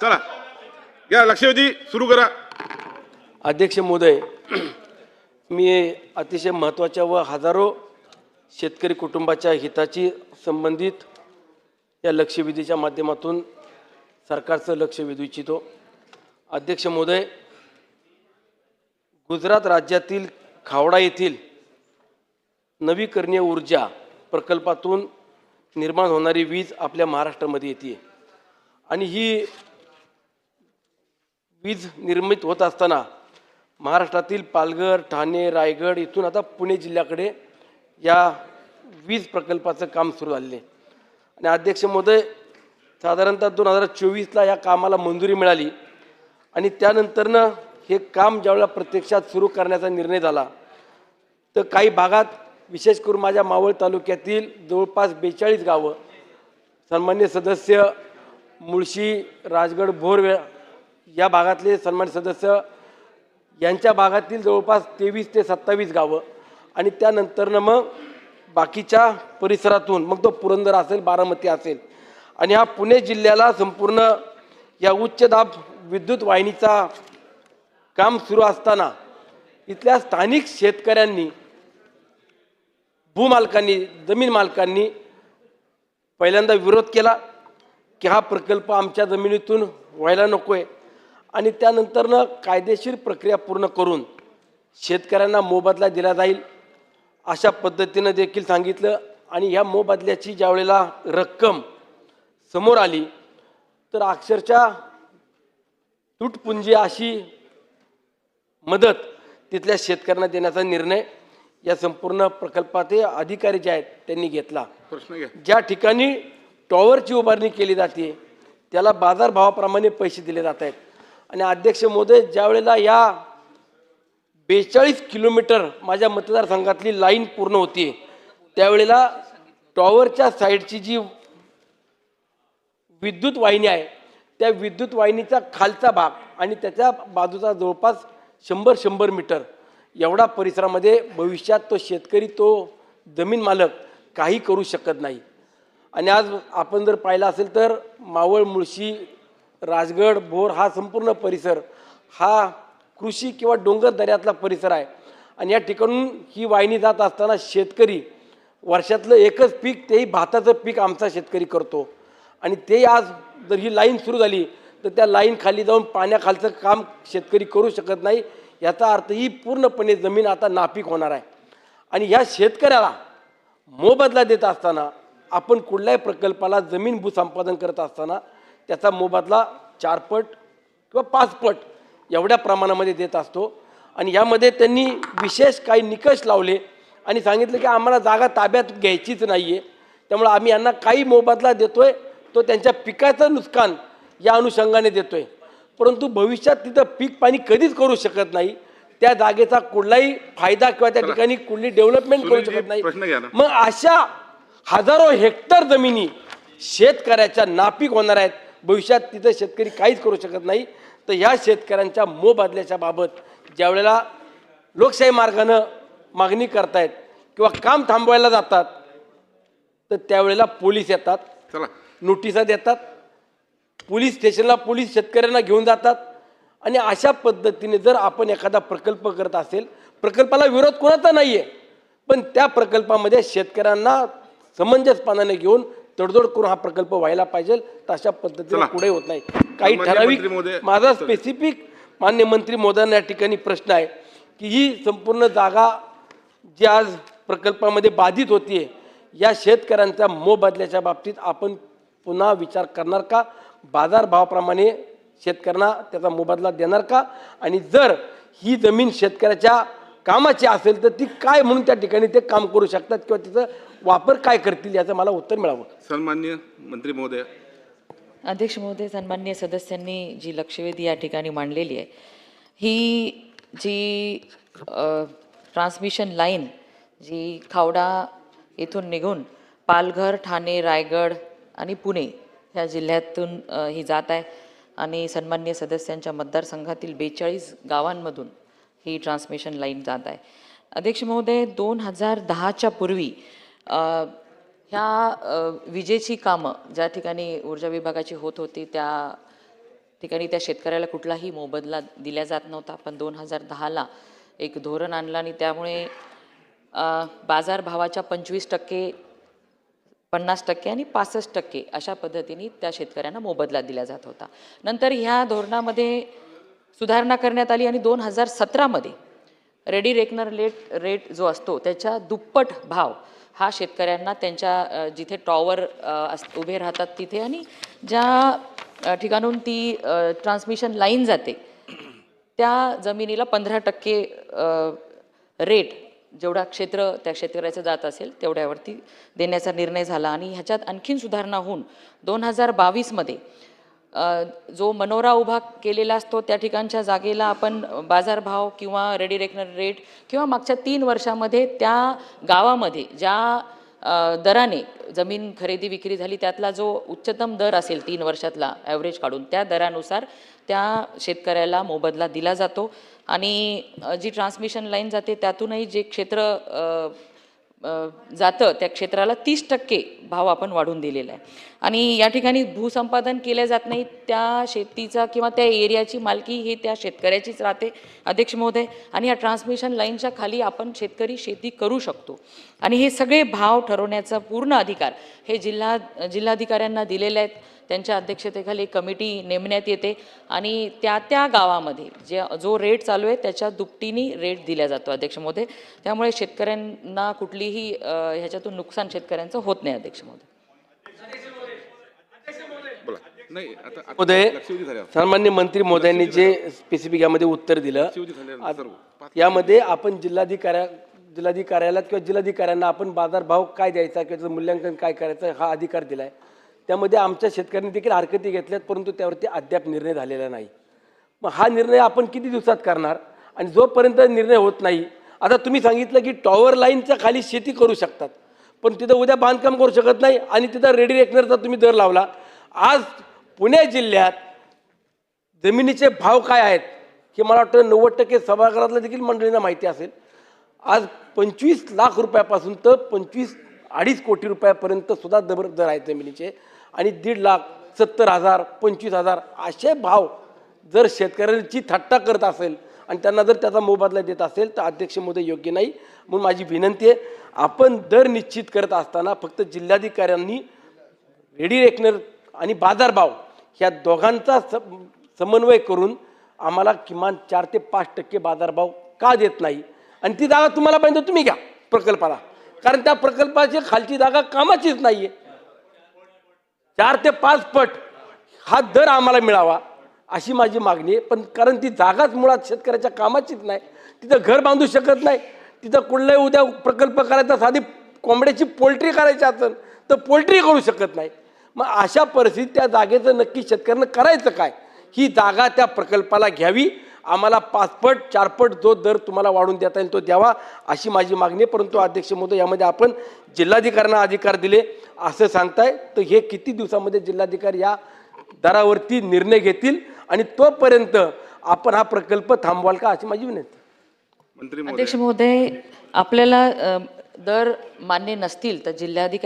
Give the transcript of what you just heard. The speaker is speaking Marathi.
चला या लक्षवेधी सुरू करा. अध्यक्ष महोदय, मी अतिशय महत्त्वाच्या व हजारो शेतकरी कुटुंबाच्या हिताची संबंधित या लक्षवेधीच्या माध्यमातून सरकारचं लक्ष वेधू इच्छितो. अध्यक्ष महोदय, गुजरात राज्यातील खावडा येथील नवीकरणीय ऊर्जा प्रकल्पातून निर्माण होणारी वीज आपल्या महाराष्ट्रामध्ये येते आणि ही वीज निर्मित होत असताना महाराष्ट्रातील पालघर, ठाणे, रायगड इथून आता पुणे जिल्ह्याकडे या वीज प्रकल्पाचं काम सुरू झालेले आहे. आणि अध्यक्ष महोदय, साधारणतः 2024ला या कामाला मंजुरी मिळाली आणि त्यानंतरनं हे काम ज्यावेळेला प्रत्यक्षात सुरू करण्याचा निर्णय झाला तर काही भागात विशेष करून माझ्या मावळ तालुक्यातील जवळपास 42 गावं, सन्मान्य सदस्य मुळशी, राजगड, भोर या भागातले सन्मान्य सदस्य यांच्या भागातील जवळपास 23 ते 27 गावं आणि त्यानंतरनं मग बाकीच्या परिसरातून मग तो पुरंदर असेल, बारामती असेल आणि हा पुणे जिल्ह्याला संपूर्ण या उच्च दाब विद्युत वाहिनीचा काम सुरू असताना इथल्या स्थानिक शेतकऱ्यांनी, भूमालकांनी, जमीन मालकांनी पहिल्यांदा विरोध केला की हा प्रकल्प आमच्या जमिनीतून व्हायला नको आहे आणि त्यानंतरनं कायदेशीर प्रक्रिया पूर्ण करून शेतकऱ्यांना मोबदला दिला जाईल अशा पद्धतीनं देखील सांगितलं. आणि ह्या मोबदल्याची ज्यावेळेला रक्कम समोर आली तर अक्षरशः तुटपुंजी अशी मदत तिथल्या शेतकऱ्यांना देण्याचा निर्णय या संपूर्ण प्रकल्पाचे अधिकारी जे आहेत त्यांनी घेतला. ज्या ठिकाणी टॉवरची उभारणी केली जाते त्याला बाजारभावाप्रमाणे पैसे दिले जात आहेत. आणि अध्यक्ष महोदय, ज्यावेळेला या 42 किलोमीटर माझ्या मतदारसंघातली लाईन पूर्ण होती त्यावेळेला टॉवरच्या साईडची जी विद्युत वाहिनी आहे त्या विद्युत वाहिनीचा खालचा भाग आणि त्याच्या बाजूचा जवळपास 100 मीटर एवढा परिसरामध्ये भविष्यात तो शेतकरी, तो जमीन मालक काही करू शकत नाही. आणि आज आपण जर पाहिलं असेल तर मावळ, मुळशी, राजगड, भोर हा संपूर्ण परिसर हा कृषी किंवा डोंगर दऱ्यातला परिसर आहे आणि या ठिकाणून ही वाहिनी जात असताना शेतकरी वर्षातलं एकच पीक, तेही भाताचं पीक आमचा शेतकरी करतो आणि ते आज जर ही लाईन सुरू झाली तर त्या लाईन खाली जाऊन पाण्याखालचं काम शेतकरी करू शकत नाही. याचा अर्थ ही पूर्णपणे जमीन आता नापीक होणार आहे. आणि ह्या शेतकऱ्याला मोबदला देत असताना आपण कुठल्याही प्रकल्पाला जमीन भूसंपादन करत असताना त्याचा मोबदला 4 पट किंवा 5 पट एवढ्या प्रमाणामध्ये देत असतो. आणि यामध्ये त्यांनी विशेष काही निकष लावले आणि सांगितलं की आम्हाला जागा ताब्यात घ्यायचीच नाही आहे, त्यामुळे आम्ही यांना काही मोबदला देतोय तो त्यांच्या पिकाचं नुकसान या अनुषंगाने देतोय, परंतु भविष्यात तिथं पीक पाणी कधीच करू शकत नाही, त्या जागेचा कुठलाही फायदा किंवा त्या ठिकाणी कुठली डेव्हलपमेंट करू शकत नाही. मग अशा हजारो हेक्टर जमिनी शेतकऱ्याच्या नापीक होणार आहेत, भविष्यात तिथं शेतकरी काहीच करू शकत नाही. तर ह्या शेतकऱ्यांच्या मोबदल्याच्या बाबत ज्यावेळेला लोकशाही मार्गानं मागणी करतायत किंवा काम थांबवायला जातात तर त्यावेळेला पोलीस येतात, नोटिसा देतात, पोलीस स्टेशनला पोलीस शेतकऱ्यांना घेऊन जातात. आणि अशा पद्धतीने जर आपण एखादा प्रकल्प करत असेल, प्रकल्पाला विरोध कोणाचा नाही आहे, पण त्या प्रकल्पामध्ये शेतकऱ्यांना समंजसपणाने घेऊन तडजोड करून हा प्रकल्प व्हायला पाहिजे. तशा पद्धतीने पुढे होत नाही. काही ठराविक माझा स्पेसिफिक मान्य मंत्री महोदयांना या ठिकाणी प्रश्न आहे की ही संपूर्ण जागा जी आज प्रकल्पामध्ये बाधित होतीये या शेतकऱ्यांच्या मोबदल्याच्या बाबतीत आपण पुन्हा विचार करणार का? बाजारभावाप्रमाणे शेतकऱ्यांना त्याचा मोबदला देणार का? आणि जर ही जमीन शेतकऱ्याच्या कामाची असेल तर ती काय म्हणून त्या ठिकाणी ते काम करू शकतात किंवा तिचा वापर काय करतील याचं मला उत्तर मिळावं. सन्मान्य मंत्री महोदय. अध्यक्ष महोदय, सन्माननीय सदस्यांनी जी लक्षवेधी या ठिकाणी मांडलेली आहे, ही जी ट्रान्समिशन लाईन जी खावडा येथून निघून पालघर, ठाणे, रायगड आणि पुणे ह्या जिल्ह्यातून ही जात आहे आणि सन्माननीय सदस्यांच्या मतदारसंघातील 42 गावांमधून ही ट्रान्समिशन लाईन जात आहे. अध्यक्ष महोदय, 2010च्या पूर्वी ह्या विजेची कामं ज्या ठिकाणी ऊर्जा विभागाची होत होती त्या ठिकाणी त्या शेतकऱ्याला कुठलाही मोबदला दिला जात नव्हता. पण 2010ला एक धोरण आणलं आणि त्यामुळे बाजारभावाच्या 25%, 50% आणि 65% अशा पद्धतीने त्या शेतकऱ्यांना मोबदला दिला जात होता. नंतर ह्या धोरणामध्ये सुधारणा करण्यात आली आणि 2017मध्ये रेडी रेकनर रेट जो असतो त्याच्या दुप्पट भाव हा शेतकऱ्यांना त्यांच्या जिथे टॉवर उभे राहतात तिथे आणि ज्या ठिकाणून ती ट्रान्समिशन लाईन जाते त्या जमिनीला 15% रेट जेवढा क्षेत्र त्या शेतकऱ्याचं जात असेल तेवढ्यावरती देण्याचा निर्णय झाला. आणि ह्याच्यात आणखीन सुधारणा होऊन 2022मध्ये जो मनोरा उभा केलेला असतो त्या ठिकाणच्या जागेला आपण बाजारभाव किंवा रेडी रेकनर रेट किंवा मागच्या 3 वर्षामध्ये त्या गावामध्ये ज्या दराने जमीन खरेदी विक्री झाली त्यातला जो उच्चतम दर असेल 3 वर्षातला ॲव्हरेज काढून त्या दरानुसार त्या शेतकऱ्याला मोबदला दिला जातो. आणि जी ट्रान्समिशन लाईन जाते त्यातूनही जे क्षेत्र जातं त्या क्षेत्राला 30% भाव आपण वाढवून दिलेला आहे. आणि या ठिकाणी भूसंपादन केल्या जात नाही, त्या शेतीचा किंवा त्या एरियाची मालकी हे त्या शेतकऱ्याचीच राहते अध्यक्ष महोदय. आणि या ट्रान्समिशन लाईनच्या खाली आपण शेतकरी शेती करू शकतो. आणि हे सगळे भाव ठरवण्याचा पूर्ण अधिकार हे जिल्हाधिकाऱ्यांना दिलेले आहेत. त्यांच्या अध्यक्षतेखाली कमिटी नेमण्यात येते आणि त्या गावामध्ये जो रेट चालू आहे त्याच्या दुपटीने रेट दिला जातो अध्यक्ष महोदय. त्यामुळे शेतकऱ्यांना कुठलीही ह्याच्यातून नुकसान शेतकऱ्यांचं होत नाही अध्यक्ष महोदय. बोला. नाही आता महोदय, लक्षवेधी झाल्या. सन्माननीय मंत्री महोदयांनी जे स्पेसिफिक यामध्ये उत्तर दिलं लक्षवेधी झाल्या सर्व. यामध्ये आपण जिल्हाधिकाऱ्याला किंवा जिल्हाधिकाऱ्यांना आपण बाजारभाव काय द्यायचा किंवा त्याचं मूल्यांकन काय करायचं हा अधिकार दिला आहे. त्यामध्ये आमच्या शेतकऱ्यांनी देखील हरकती घेतल्यात परंतु त्यावरती अद्याप निर्णय झालेला नाही. मग हा निर्णय आपण किती दिवसात करणार आणि जोपर्यंत निर्णय होत नाही. आता तुम्ही सांगितलं की टॉवर लाईनच्या खाली शेती करू शकतात पण तिथं उद्या बांधकाम करू शकत नाही आणि तिथं रेडी रेकनरचा तुम्ही दर लावला. आज पुणे जिल्ह्यात जमिनीचे भाव काय आहेत हे मला वाटतं 90% सभागृहातल्या देखील मंडळींना माहिती असेल. आज 25 लाख रुपयापासून तर 25-2.5 कोटी रुपयापर्यंत सुद्धा दर आहेत जमिनीचे. आणि 1.5 लाख, 70,000, 25,000 असे भाव जर शेतकऱ्यांची थट्टा करत असेल आणि त्यांना जर त्याचा मोबदला देत असेल तर अध्यक्ष महोदय योग्य नाही. म्हणून माझी विनंती आहे आपण दर निश्चित करत असताना फक्त जिल्हाधिकाऱ्यांनी रेडी रेकनर आणि बाजारभाव ह्या दोघांचा समन्वय करून आम्हाला किमान 4 ते 5% बाजारभाव का देत नाही. आणि ती जागा तुम्हाला पाहिजे तुम्ही घ्या प्रकल्पाला, कारण त्या प्रकल्पाची खालची जागा कामाचीच नाही आहे. 4 ते 5 पट हा दर आम्हाला मिळावा अशी माझी मागणी आहे. पण कारण ती जागाच मुळात शेतकऱ्याच्या कामाचीच नाही, तिथं घर बांधू शकत नाही, तिथं कुठलाही उद्या प्रकल्प करायचा साधी कोंबड्याची पोल्ट्री करायची असेल तर पोल्ट्री करू शकत नाही. मग अशा परिस्थितीत त्या जागेचं नक्की शेतकऱ्यांना करायचं काय. ही जागा त्या प्रकल्पाला घ्यावी, आम्हाला 5 पट 4 पट जो दर तुम्हाला वाढून देता येईल तो द्यावा अशी माझी मागणी आहे. परंतु अध्यक्ष महोदय यामध्ये आपण जिल्हाधिकाऱ्यांना अधिकार दिले असं सांगताय तर हे किती दिवसामध्ये जिल्हाधिकारी या दरावरती निर्णय घेतील आणि तोपर्यंत आपण हा प्रकल्प थांबवाल का अशी माझी विनंती. मंत्री महोदय. अध्यक्ष महोदय आपल्याला दर मान्य नसतील तर जिल्हाधिकारी